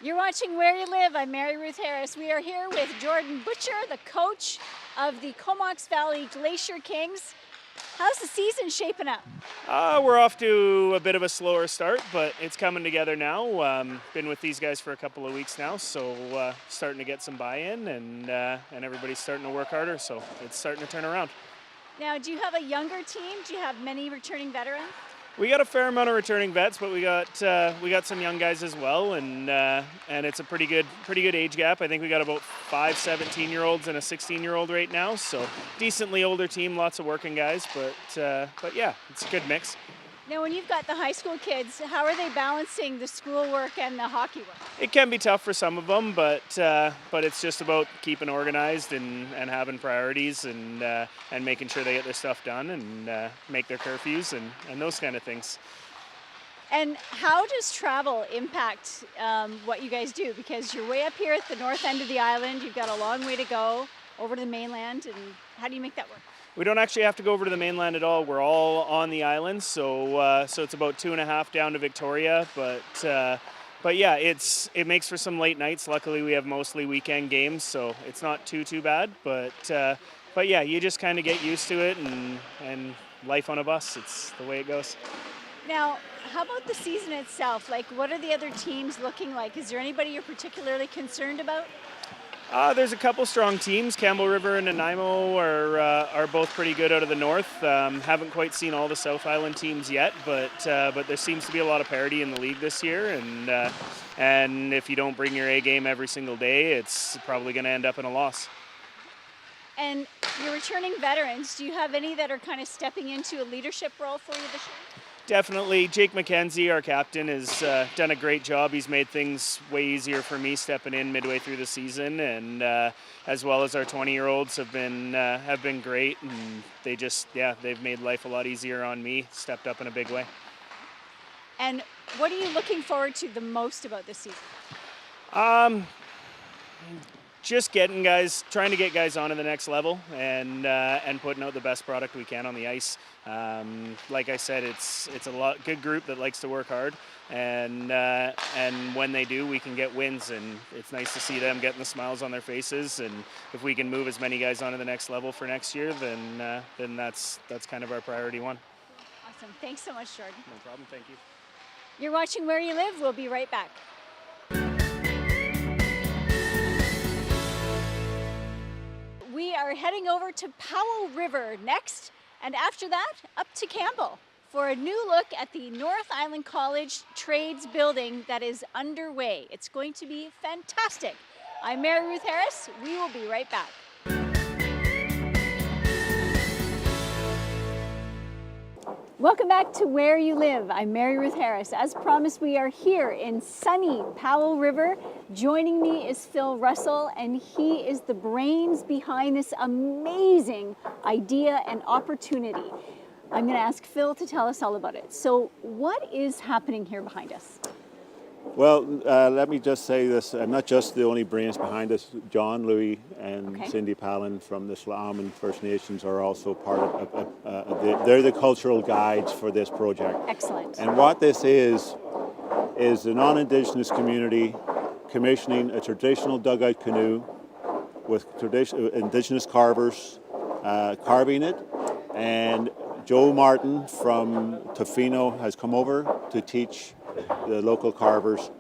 You're watching Where You Live. I'm Mary Ruth Harris. We are here with Jordan Butcher, the coach of the Comox Valley Glacier Kings. How's the season shaping up? We're off to a bit of a slower start, but it's coming together now. Been with these guys for a couple of weeks now, so starting to get some buy-in, and everybody's starting to work harder, so it's starting to turn around. Now, do you have a younger team? Do you have many returning veterans? We got a fair amount of returning vets, but we got some young guys as well, and it's a pretty good age gap. I think we got about 5 17-year-olds and a 16-year-old right now, so decently older team, lots of working guys, but yeah, it's a good mix. Now, when you've got the high school kids, how are they balancing the schoolwork and the hockey work? It can be tough for some of them, but it's just about keeping organized and having priorities and making sure they get their stuff done and make their curfews and those kind of things. And how does travel impact what you guys do? Because you're way up here at the north end of the island, you've got a long way to go over to the mainland, and how do you make that work? We don't actually have to go over to the mainland at all. We're all on the island, so it's about 2.5 down to Victoria. But yeah, it makes for some late nights. Luckily, we have mostly weekend games, so it's not too bad. But yeah, you just kind of get used to it, and life on a bus. It's the way it goes. Now, how about the season itself? Like, what are the other teams looking like? Is there anybody you're particularly concerned about? There's a couple strong teams. Campbell River and Nanaimo are both pretty good out of the north. Haven't quite seen all the South Island teams yet, but there seems to be a lot of parity in the league this year. And if you don't bring your A game every single day, it's probably going to end up in a loss. And you're returning veterans. Do you have any that are kind of stepping into a leadership role for you this year? Definitely. Jake McKenzie, our captain, has done a great job. He's made things way easier for me stepping in midway through the season, and as well as our 20-year-olds have been great, and they've made life a lot easier on me, stepped up in a big way. And what are you looking forward to the most about this season? Just trying to get guys on to the next level and putting out the best product we can on the ice. Like I said, it's a good group that likes to work hard, and when they do, we can get wins, and it's nice to see them getting the smiles on their faces. And if we can move as many guys on to the next level for next year, then that's kind of our priority one. Awesome. Thanks so much, Jordan. No problem. Thank you. You're watching Where You Live. We'll be right back. We are heading over to Powell River next, and after that, up to Campbell for a new look at the North Island College Trades building that is underway. It's going to be fantastic. I'm Mary Ruth Harris. We will be right back. Welcome back to Where You Live. I'm Mary Ruth Harris. As promised, we are here in sunny Powell River. Joining me is Phil Russell, and he is the brains behind this amazing idea and opportunity. I'm going to ask Phil to tell us all about it. So what is happening here behind us? Well, let me just say this. I'm not just the only brains behind this. John, Louis, and Cindy Palin from the Slam and First Nations are also part of they're the cultural guides for this project. Excellent. And what this is the non-Indigenous community commissioning a traditional dugout canoe with Indigenous carvers carving it. And Joe Martin from Tofino has come over to teach the local carvers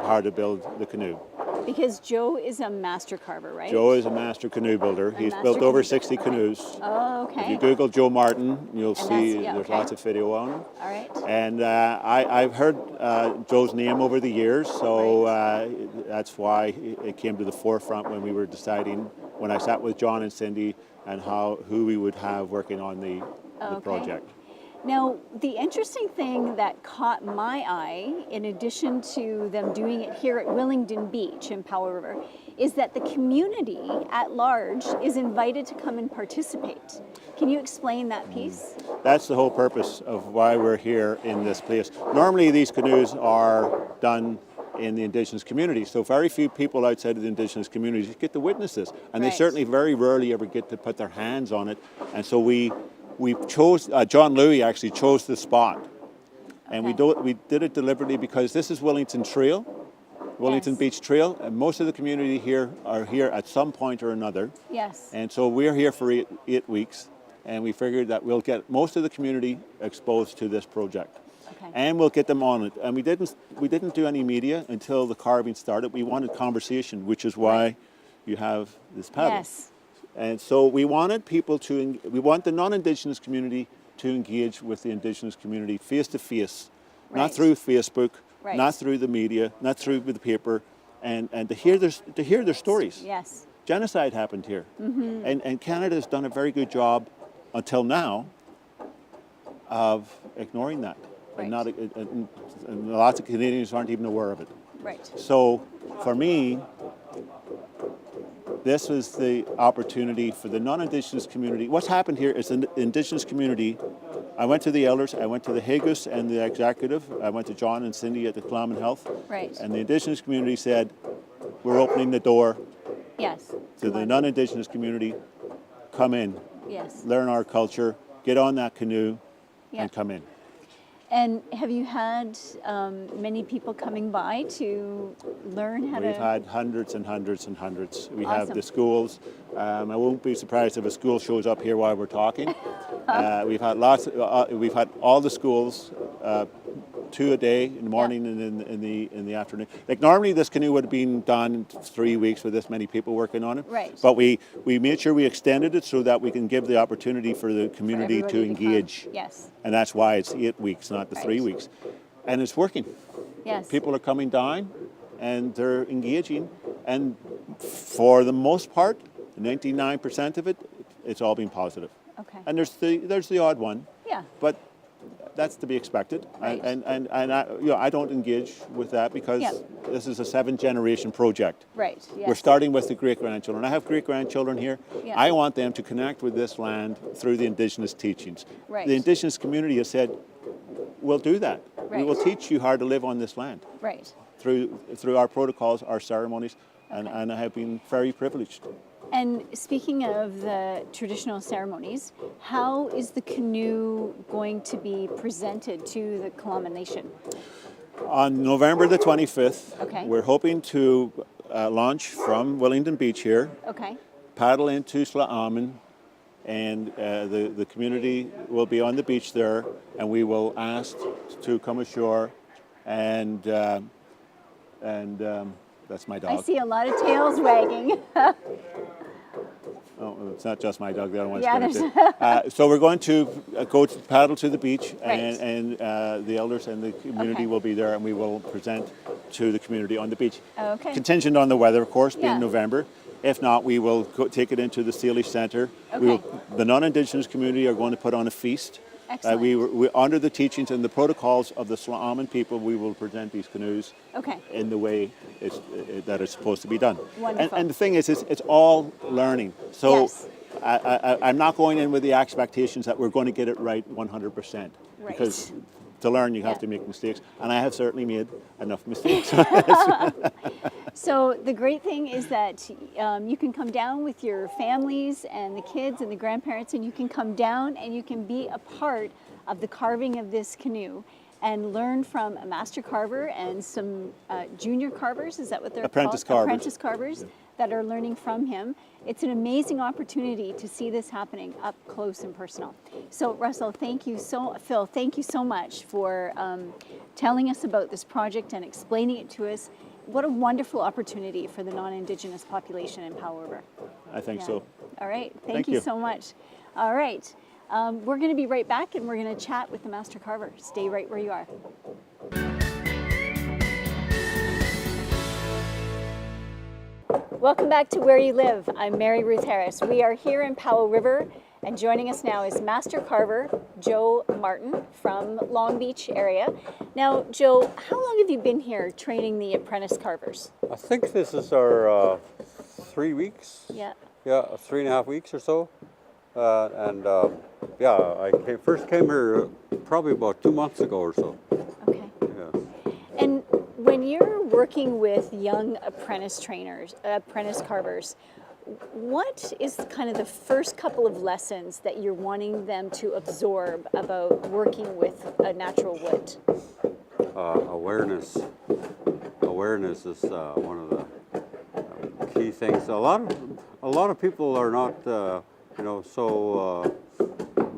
how to build the canoe. Because Joe is a master carver, right? Joe is a master canoe builder. He's built over 60 canoes. Oh, okay. If you Google Joe Martin, you'll see there's lots of video on him. All right. And I've heard Joe's name over the years, so that's why it came to the forefront when we were deciding, when I sat with John and Cindy, and who we would have working on the project. Now, the interesting thing that caught my eye, in addition to them doing it here at Willingdon Beach in Powell River, is that the community at large is invited to come and participate. Can you explain that piece? That's the whole purpose of why we're here in this place. Normally these canoes are done in the Indigenous community, so very few people outside of the Indigenous communities get to witness this, and they certainly very rarely ever get to put their hands on it. And so we chose, John Louis actually chose the spot, and we did it deliberately because this is Willington Trail, Wellington Yes. Beach Trail, and most of the community here are here at some point or another. Yes. And so we're here for eight weeks, and we figured that we'll get most of the community exposed to this project. Okay. And we'll get them on it. And we didn't do any media until the carving started. We wanted conversation, which is why you have this paddle. Yes. And so we wanted we want the non-Indigenous community to engage with the Indigenous community face to face, Right. not through Facebook, Right. not through the media, not through the paper, and to hear their stories. Yes. Genocide happened here, and Canada has done a very good job until now of ignoring that, Right. and lots of Canadians aren't even aware of it. Right. So for me, this was the opportunity for the non-Indigenous community. What's happened here is the Indigenous community. I went to the elders, I went to the Hagus and the executive, I went to John and Cindy at the Climate Health, Right. and the Indigenous community said, we're opening the door Yes. to the non-Indigenous community. Come in, Yes. learn our culture, get on that canoe, Yeah. and come in. And have you had many people coming by to learn how We've to? had hundreds and hundreds and hundreds. We have Awesome. the schools. I won't be surprised if a school shows up here while we're talking. We've had we've had all the schools, 2 a day in the morning and in the afternoon. Like normally, this canoe would have been done in 3 weeks with this many people working on it. Right. But we made sure we extended it so that we can give the opportunity for the community to everybody come. engage. Yes. And that's why it's 8 weeks, not the Right. 3 weeks. And it's working. Yes. People are coming down and they're engaging. And for the most part, 99% of it, it's all been positive. Okay. And there's the odd one, Yeah. but that's to be expected. Right. And I don't engage with that because Yeah. this is a 7th-generation project. Right. Yes. We're starting with the great-grandchildren. I have great-grandchildren here. Yeah. I want them to connect with this land through the Indigenous teachings. Right. The Indigenous community has said, we'll do that. We will Right. teach you how to live on this land Right. through our protocols, our ceremonies, Okay. and I have been very privileged. And speaking of the traditional ceremonies, how is the canoe going to be presented to the Kalama Nation? On November the 25th, Okay. we're hoping to launch from Wellington Beach here, Okay. paddle into Sla'amin, and the community will be on the beach there, and we will ask to come ashore, and that's my I dog. see a lot of tails wagging. Oh, it's not just my dog. The other one's Yeah, going there's- to. So we're going to go to paddle to the beach, Right. and the elders and the community Okay. will be there, and we will present to the community on the beach. Okay. Contingent on the weather, of course, being Yeah. November. If not, we will take it into the Sealy Centre. Okay. The non-Indigenous community are going to put on a feast. Excellent. We under the teachings and the protocols of the Sla'amin people, we will present these canoes Okay. in the way that it's supposed to be done. Wonderful. And the thing is, it's all learning. So Yes. I'm not going in with the expectations that we're going to get it right 100%. Right. Because to learn, you have Yeah. to make mistakes. And I have certainly made enough mistakes. So the great thing is that you can come down with your families and the kids and the grandparents, and you can come down and you can be a part of the carving of this canoe and learn from a master carver and some junior carvers. Is that what they're Apprentice called? carvers. Apprentice carvers that are learning from him. It's an amazing opportunity to see this happening up close and personal. So Russell, Phil, thank you so much for telling us about this project and explaining it to us. What a wonderful opportunity for the non-Indigenous population in Powell River. I think Yeah. so. All right, Thank thank you you. so much. All right, we're going to be right back and we're going to chat with the Master Carver. Stay right where you are. Welcome back to Where You Live. I'm Mary Ruth Harris. We are here in Powell River, and joining us now is Master Carver Joe Martin from Long Beach area. Now, Joe, how long have you been here training the apprentice carvers? I think this is our 3 weeks. Yeah. Yeah, 3.5 weeks or so. I first came here probably about 2 months ago or so. Okay. Yeah. And when you're working with young apprentice carvers, what is kind of the first couple of lessons that you're wanting them to absorb about working with a natural wood? Awareness awareness is one of the key things. A lot of people are not, so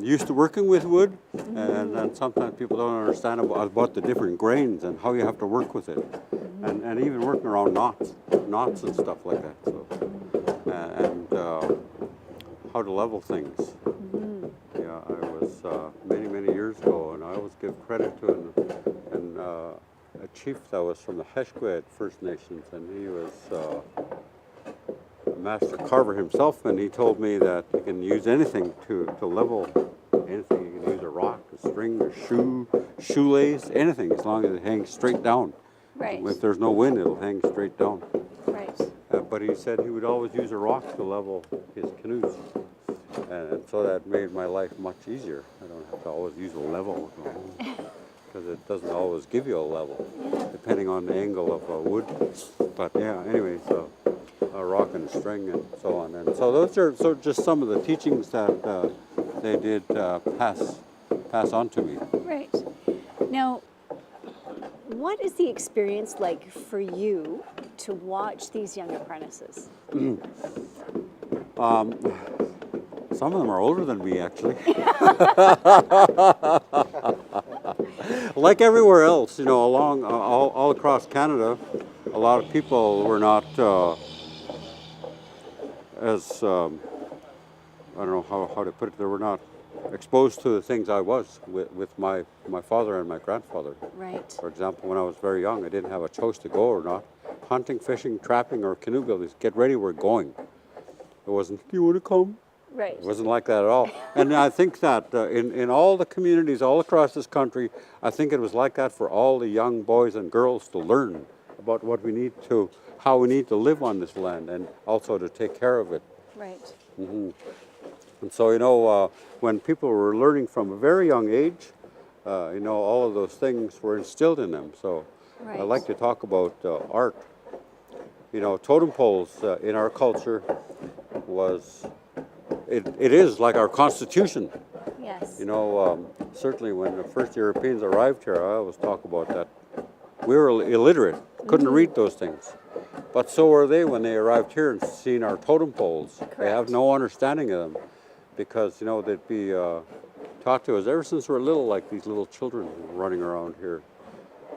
used to working with wood, and sometimes people don't understand about the different grains and how you have to work with it, and even working around knots and stuff like that. So, and how to level things. Yeah, I was many years ago, and I always give credit to a chief that was from the Heshquet First Nations, and he was Master Carver himself, and he told me that you can use anything to level anything. You can use a rock, a string, a shoelace, anything, as long as it hangs straight down. Right. If there's no wind, it'll hang straight down. Right. But he said he would always use a rock to level his canoes. And so that made my life much easier. I don't have to always use a level, because it doesn't always give you a level, depending on the angle of wood. But yeah, anyway, so a rock and a string and so on. And so those are just some of the teachings that they did pass on to me. Right. Now, what is the experience like for you to watch these young apprentices? Some of them are older than me, actually. Like everywhere else, along all across Canada, a lot of people were not as I don't know how to put it. They were not exposed to the things I was with my father and my grandfather. Right. For example, when I was very young, I didn't have a choice to go or not. Hunting, fishing, trapping, or canoe building. Get ready, we're going. It wasn't, do you want to come? Right. It wasn't like that at all. And I think that in all the communities all across this country, I think it was like that for all the young boys and girls to learn about how we need to live on this land, and also to take care of it. Right. And so, when people were learning from a very young age, all of those things were instilled in them. So Right. I like to talk about art. Totem poles in our culture it is like our Constitution. Yes. Certainly when the first Europeans arrived here, I always talk about that. We were illiterate, couldn't read those things. But so were they when they arrived here and seen our totem poles. Correct. They have no understanding of them, because, they'd be taught to us ever since we're little, like these little children running around here.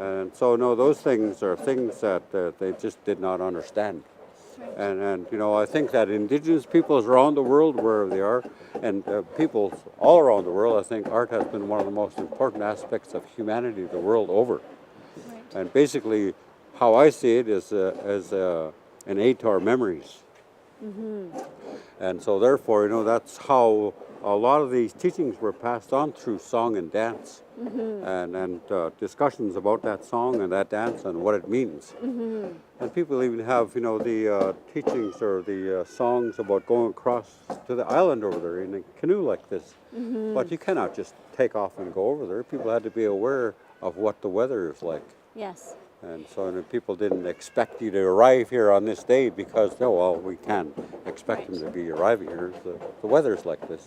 And so, no, those things are things that they just did not understand. And I think that Indigenous peoples around the world, wherever they are, and peoples all around the world, I think art has been one of the most important aspects of humanity the world over. Right. And basically, how I see it is as an aid to our memories. And so therefore, that's how a lot of these teachings were passed on through song and dance, and discussions about that song and that dance and what it means. And people even have, the teachings or the songs about going across to the island over there in a canoe like this. But you cannot just take off and go over there. People had to be aware of what the weather is like. Yes. And so people didn't expect you to arrive here on this day because, we can't expect them to be arriving here. The weather's like this.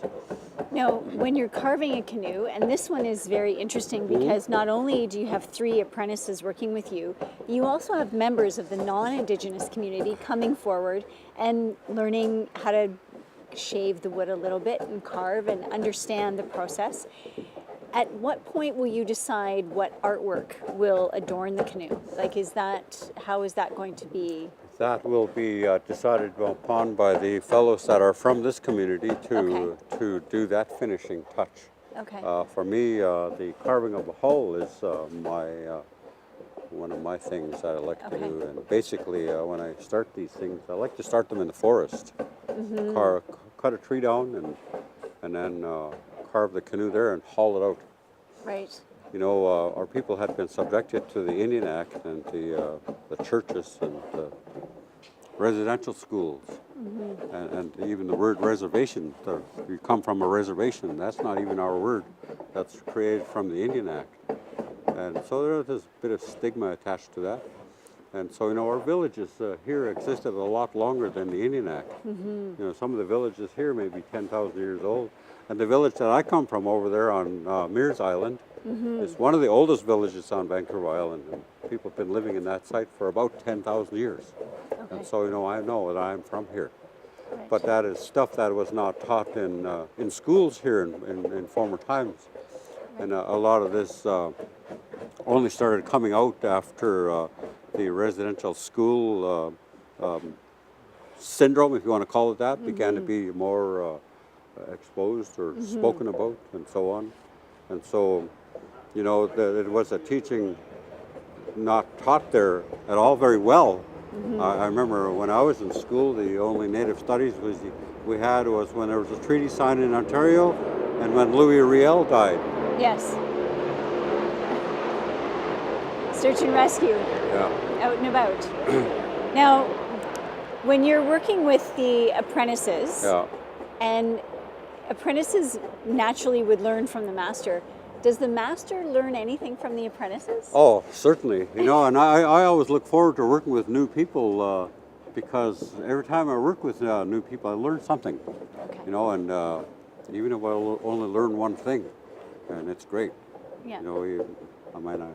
Now, when you're carving a canoe, and this one is very interesting because not only do you have 3 apprentices working with you, you also have members of the non-Indigenous community coming forward and learning how to shave the wood a little bit and carve and understand the process. At what point will you decide what artwork will adorn the canoe? How is that going to be? That will be decided upon by the fellows that are from this community to do that finishing touch. Okay. For me, the carving of a hull is one of my things that I like to do. And basically, when I start these things, I like to start them in the forest. Cut a tree down and then carve the canoe there and haul it out. Right. Our people had been subjected to the Indian Act and the churches and the residential schools, and even the word reservation. We come from a reservation. That's not even our word. That's created from the Indian Act. And so there's a bit of stigma attached to that. And so, our villages here existed a lot longer than the Indian Act. Some of the villages here may be 10,000 years old. And the village that I come from over there on Mears Island is one of the oldest villages on Vancouver Island. people have been living in that site for about 10,000 years. Okay. And so, I know that I'm from here. Right. But that is stuff that was not taught in schools here in former times. And a lot of this only started coming out after the residential school syndrome, if you want to call it that, began to be more exposed or spoken about and so on. And so, it was a teaching not taught there at all very well. I remember when I was in school, the only Native studies we had was when there was a treaty signed in Ontario and when Louis Riel died. Yes. Search and rescue. Yeah. Out and about. Now, when you're working with the apprentices, Yeah. and apprentices naturally would learn from the master, does the master learn anything from the apprentices? Oh, certainly. And I always look forward to working with new people because every time I work with new people, I learn something. Okay. And even if I only learn one thing, and it's great. Yeah. I might not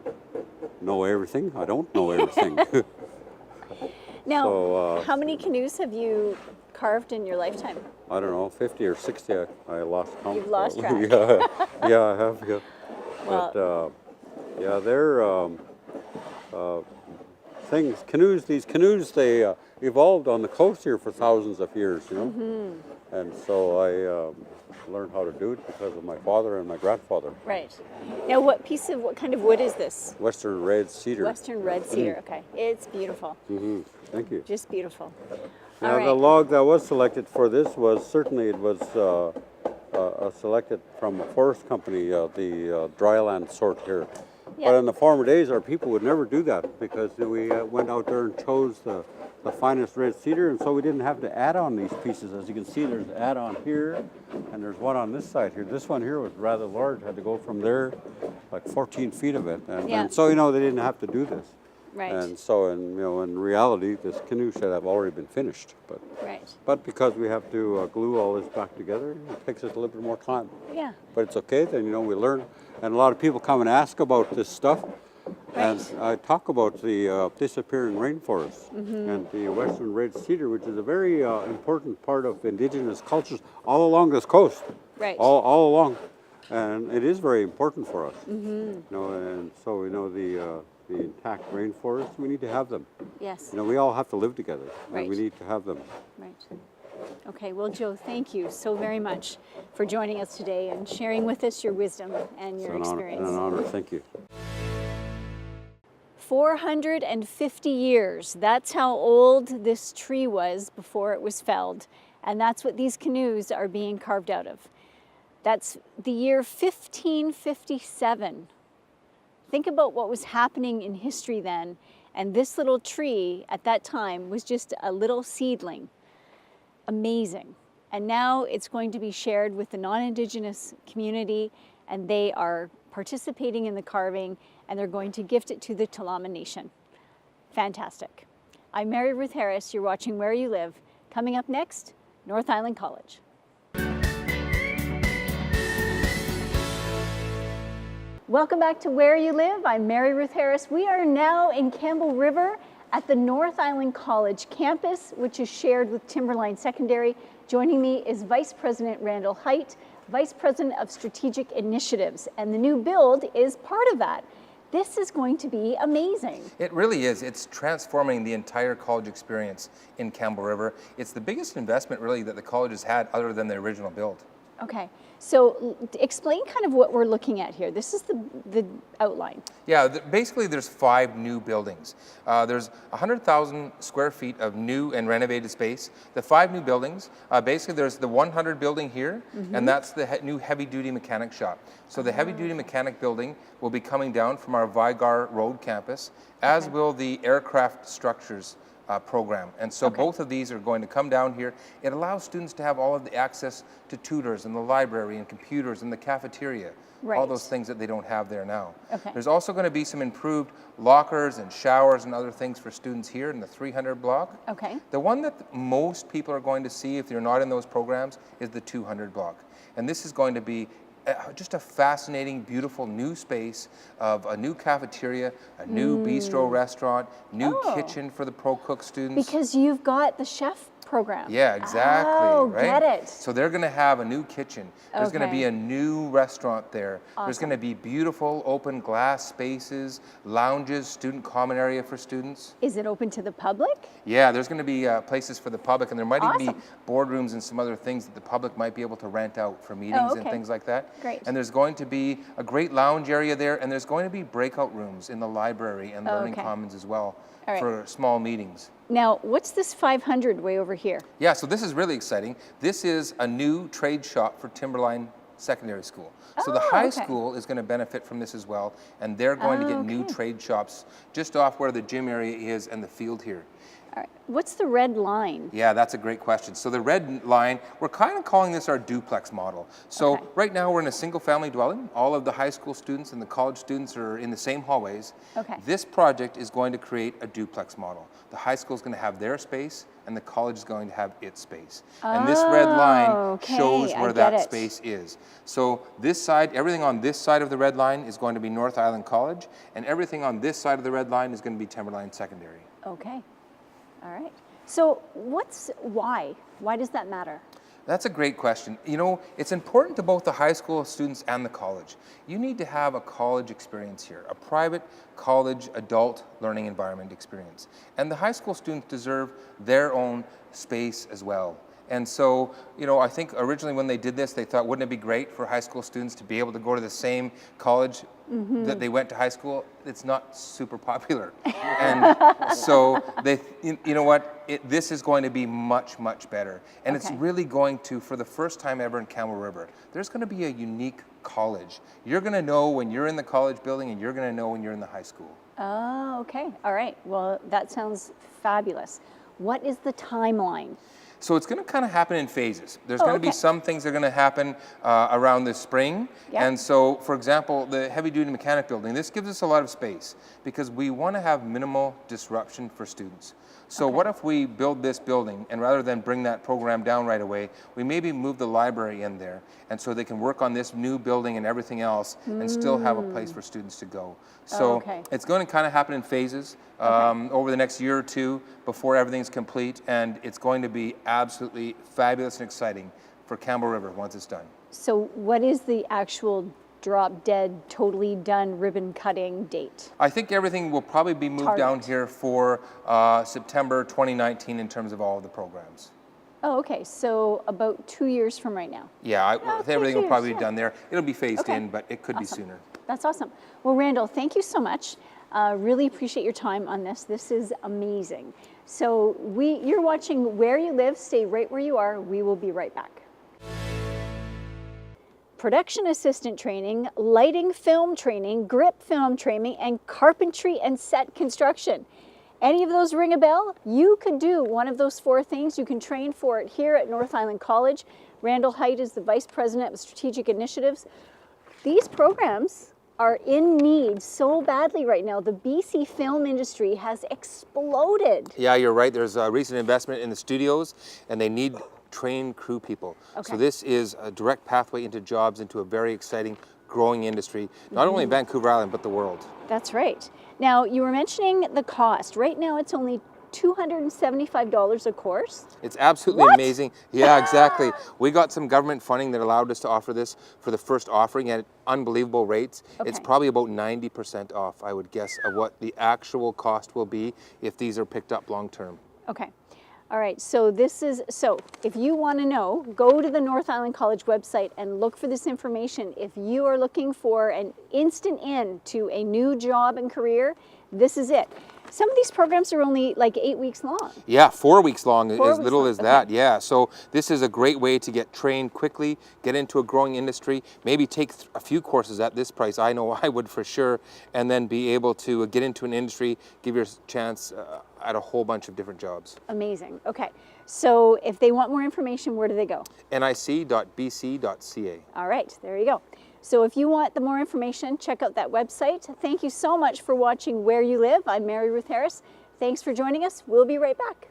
know everything. I don't know everything. Now, So, how many canoes have you carved in your lifetime? I don't know, 50 or 60. I lost count. You've lost track. Yeah, I have. Yeah. Well, But yeah, they're things. Canoes. These canoes, they evolved on the coast here for thousands of years. And so I learned how to do it because of my father and my grandfather. right. Now, what kind of wood is this? Western red cedar. Western red cedar. Okay, it's beautiful. Thank you. Just beautiful. Now All right. the log that was selected for this was certainly selected from a forest company, the dryland sort here. Yeah. But in the former days, our people would never do that because we went out there and chose the finest red cedar, and so we didn't have to add on these pieces. As you can see, there's add on here, and there's one on this side here. This one here was rather large, had to go from there, like 14 feet of it. And so, they didn't have to do this. Right. And so, in reality, this canoe should have already been finished. Right. But because we have to glue all this back together, it takes us a little bit more time. Yeah. But it's okay, then, we learn. And a lot of people come and ask about this stuff. Right. And I talk about the disappearing rainforest and the western red cedar, which is a very important part of indigenous cultures all along this coast. Right. All along. And it is very important for us. And so, the intact rainforests, we need to have them. Yes. We all have to live together, Right. and we need to have them. Right. Okay, well, Joe, thank you so very much for joining us today and sharing with us your wisdom and your experience. An honor, thank you. 450 years, that's how old this tree was before it was felled. And that's what these canoes are being carved out of. That's the year 1557. Think about what was happening in history then, and this little tree at that time was just a little seedling. Amazing. And now it's going to be shared with the non-Indigenous community, and they are participating in the carving, and they're going to gift it to the Tla'amin Nation. Fantastic. I'm Mary Ruth Harris. You're watching Where You Live. Coming up next, North Island College. Welcome back to Where You Live. I'm Mary Ruth Harris. We are now in Campbell River at the North Island College campus, which is shared with Timberline Secondary. Joining me is Vice President Randall Height, Vice President of Strategic Initiatives, and the new build is part of that. This is going to be amazing. It really is. It's transforming the entire college experience in Campbell River. It's the biggest investment really that the college has had other than the original build. Okay, so explain kind of what we're looking at here. This is the outline. Yeah, basically there's 5 new buildings. There's 100,000 square feet of new and renovated space. The 5 new buildings, basically there's the 100 building here, and that's the new heavy-duty mechanic shop. So the heavy-duty mechanic building will be coming down from our Vigar Road campus, as will the aircraft structures program. And so both of these are going to come down here. It allows students to have all of the access to tutors and the library and computers and the cafeteria, all those things that they don't have there now. Okay. There's also going to be some improved lockers and showers and other things for students here in the 300 block. Okay. The one that most people are going to see if they're not in those programs is the 200 block. And this is going to be just a fascinating, beautiful new space of a new cafeteria, a new bistro restaurant, new kitchen for the Pro Cook students. Because you've got the chef program. Yeah, exactly. Oh, right? get it. So they're going to have a new kitchen. There's going to be Okay. a new restaurant there. There's Awesome. going to be beautiful open glass spaces, lounges, student common area for students. Is it open to the public? Yeah, there's going to be places for the public, and there might even be Awesome. boardrooms and some other things that the public might be able to rent out for meetings and okay. things like that. Great. And there's going to be a great lounge area there, and there's going to be breakout rooms in the library and learning Okay. commons as well All right. for small meetings. Now, what's this 500 way over here? Yeah, so this is really exciting. This is a new trade shop for Timberline Secondary School. So the Oh, high okay. school is going to benefit from this as well, and they're going to get new okay. trade shops just off where the gym area is and the field here. All right. What's the red line? Yeah, that's a great question. So the red line, we're kind of calling this our duplex model. So Okay. right now we're in a single family dwelling. All of the high school students and the college students are in the same hallways. Okay. This project is going to create a duplex model. The high school is going to have their space and the college is going to have its space. And this red line okay, shows I where get that it. space is. So this side, everything on this side of the red line is going to be North Island College, and everything on this side of the red line is going to be Timberline Secondary. Okay. All right. So why? Why does that matter? That's a great question. You know, it's important to both the high school students and the college. You need to have a college experience here, a private college adult learning environment experience. And the high school students deserve their own space as well. And so, you know, I think originally when they did this, they thought, wouldn't it be great for high school students to be able to go to the same college that they went to high school? It's not super popular. And so they, you know what, this is going to be much, much better. And it's Okay. really going to, for the first time ever in Canoe River, there's going to be a unique college. You're going to know when you're in the college building, and you're going to know when you're in the high school. Oh, okay. All right. Well, that sounds fabulous. What is the timeline? So it's going to kind of happen in phases. There's going to be okay. some things that are going to happen around the spring. Yeah. And so, for example, the heavy-duty mechanic building, this gives us a lot of space because we want to have minimal disruption for students. So what if we build this building, and rather than bring that program down right away, we maybe move the library in there, and so they can work on this new building and everything else and still have a place for students to go. So okay. it's going to kind of happen in phases over the next year or two before everything's complete, and it's going to be absolutely fabulous and exciting for Campbell River once it's done. So what is the actual drop dead, totally done ribbon cutting date? I think everything will probably be moved down Target. here for September 2019 in terms of all of the programs. Oh, okay. So about 2 years from right now. Yeah, I think everything will 2 probably years, be done there. It'll be phased Okay. in, but it could be Awesome. sooner. That's awesome. Well, Randall, thank you so much. Really appreciate your time on this. This is amazing. So you're watching Where You Live. Stay right where you are. We will be right back. Production assistant training, lighting film training, grip film training, and carpentry and set construction. Any of those ring a bell? You could do one of those 4 things. You can train for it here at North Island College. Randall Height is the Vice President of Strategic Initiatives. These programs are in need so badly right now. The BC film industry has exploded. Yeah, you're right. There's a recent investment in the studios, and they need trained crew people. Okay. So this is a direct pathway into jobs, into a very exciting, growing industry, not only in Vancouver Island, but the world. That's right. Now, you were mentioning the cost. Right now, it's only $275 a course. It's absolutely What? amazing. Yeah, exactly. We got some government funding that allowed us to offer this for the first offering at unbelievable rates. It's Okay. probably about 90% off, I would guess, of what the actual cost will be if these are picked up long term. Okay. All right. So if you want to know, go to the North Island College website and look for this information. If you are looking for an instant in to a new job and career, this is it. Some of these programs are only like 8 weeks long. Yeah, 4 weeks long, 4 as weeks little long, as okay. that. Yeah, so this is a great way to get trained quickly, get into a growing industry, maybe take a few courses at this price. I know I would for sure, and then be able to get into an industry, give your chance at a whole bunch of different jobs. Amazing. Okay. So if they want more information, where do they go? nic.bc.ca. All right, there you go. So if you want the more information, check out that website. Thank you so much for watching Where You Live. I'm Ruth Harris. Thanks for joining us. We'll be right back.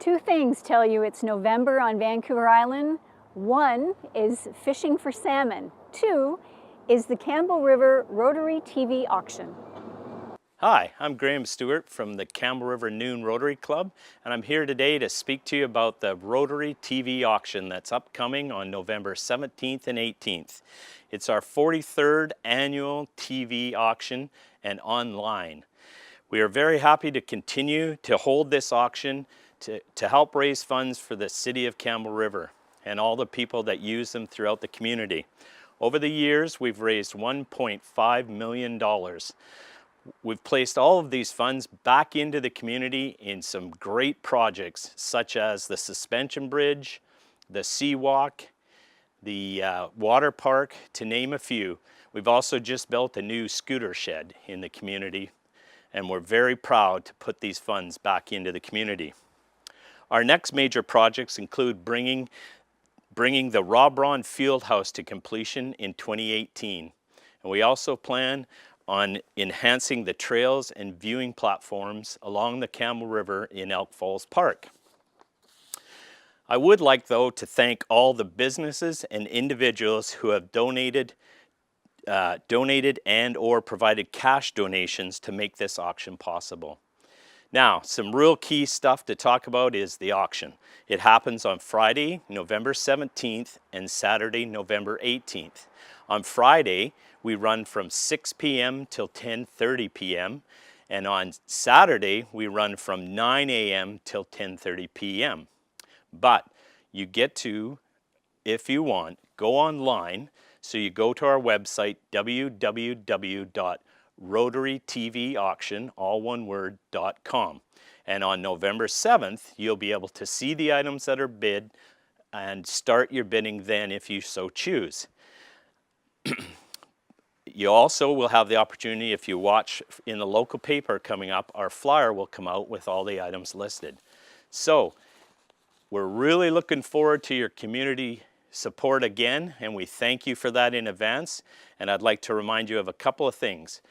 Two things tell you it's November on Vancouver Island. One is fishing for salmon. Two is the Campbell River Rotary TV auction. Hi, I'm Graham Stewart from the Campbell River Noon Rotary Club, and I'm here today to speak to you about the Rotary TV auction that's upcoming on November 17th and 18th. It's our 43rd annual TV auction and online. We are very happy to continue to hold this auction to help raise funds for the City of Campbell River and all the people that use them throughout the community. Over the years, we've raised $1.5 million. We've placed all of these funds back into the community in some great projects, such as the suspension bridge, the Seawalk, the water park, to name a few. We've also just built a new scooter shed in the community, and we're very proud to put these funds back into the community. Our next major projects include bringing the Rob Ron Fieldhouse to completion in 2018. And we also plan on enhancing the trails and viewing platforms along the Campbell River in Elk Falls Park. I would like, though, to thank all the businesses and individuals who have donated and or provided cash donations to make this auction possible. Now, some real key stuff to talk about is the auction. It happens on Friday, November 17th and Saturday, November 18th. On Friday, we run from 6 p.m. till 10:30 p.m. and on Saturday, we run from 9 a.m. till 10:30 p.m. But you get to, if you want, go online. So you go to our website, www.rotarytvauction, all one word, .com. And on November 7th, you'll be able to see the items that are bid and start your bidding then if you so choose. You also will have the opportunity, if you watch in the local paper coming up, our flyer will come out with all the items listed. So we're really looking forward to your community support again, and we thank you for that in advance. And I'd like to remind you of a couple of things.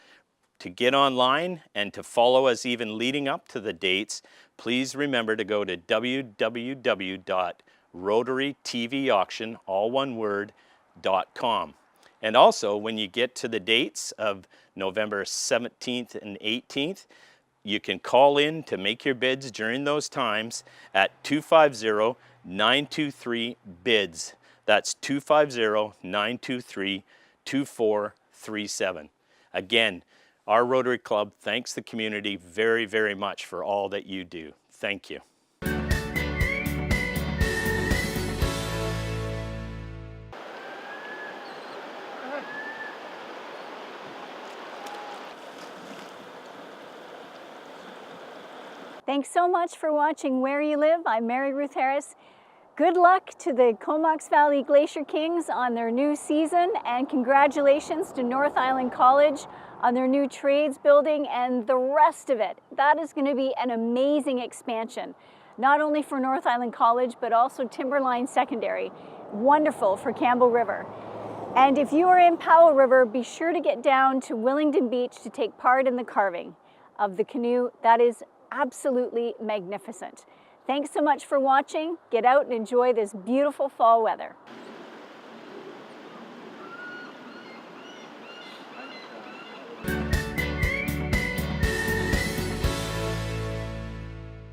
To get online and to follow us even leading up to the dates, please remember to go to www.rotarytvauction, all one word, .com. And also, when you get to the dates of November 17th and 18th, you can call in to make your bids during those times at 250-923-BIDS. That's 250-923-2437. Again, our Rotary Club thanks the community very, very much for all that you do. Thank you. Thanks so much for watching Where You Live. I'm Mary Ruth Harris. Good luck to the Comox Valley Glacier Kings on their new season, and congratulations to North Island College on their new trades building and the rest of it. That is going to be an amazing expansion, not only for North Island College, but also Timberline Secondary. Wonderful for Campbell River. And if you are in Powell River, be sure to get down to Willingdon Beach to take part in the carving of the canoe. That is absolutely magnificent. Thanks so much for watching. Get out and enjoy this beautiful fall weather.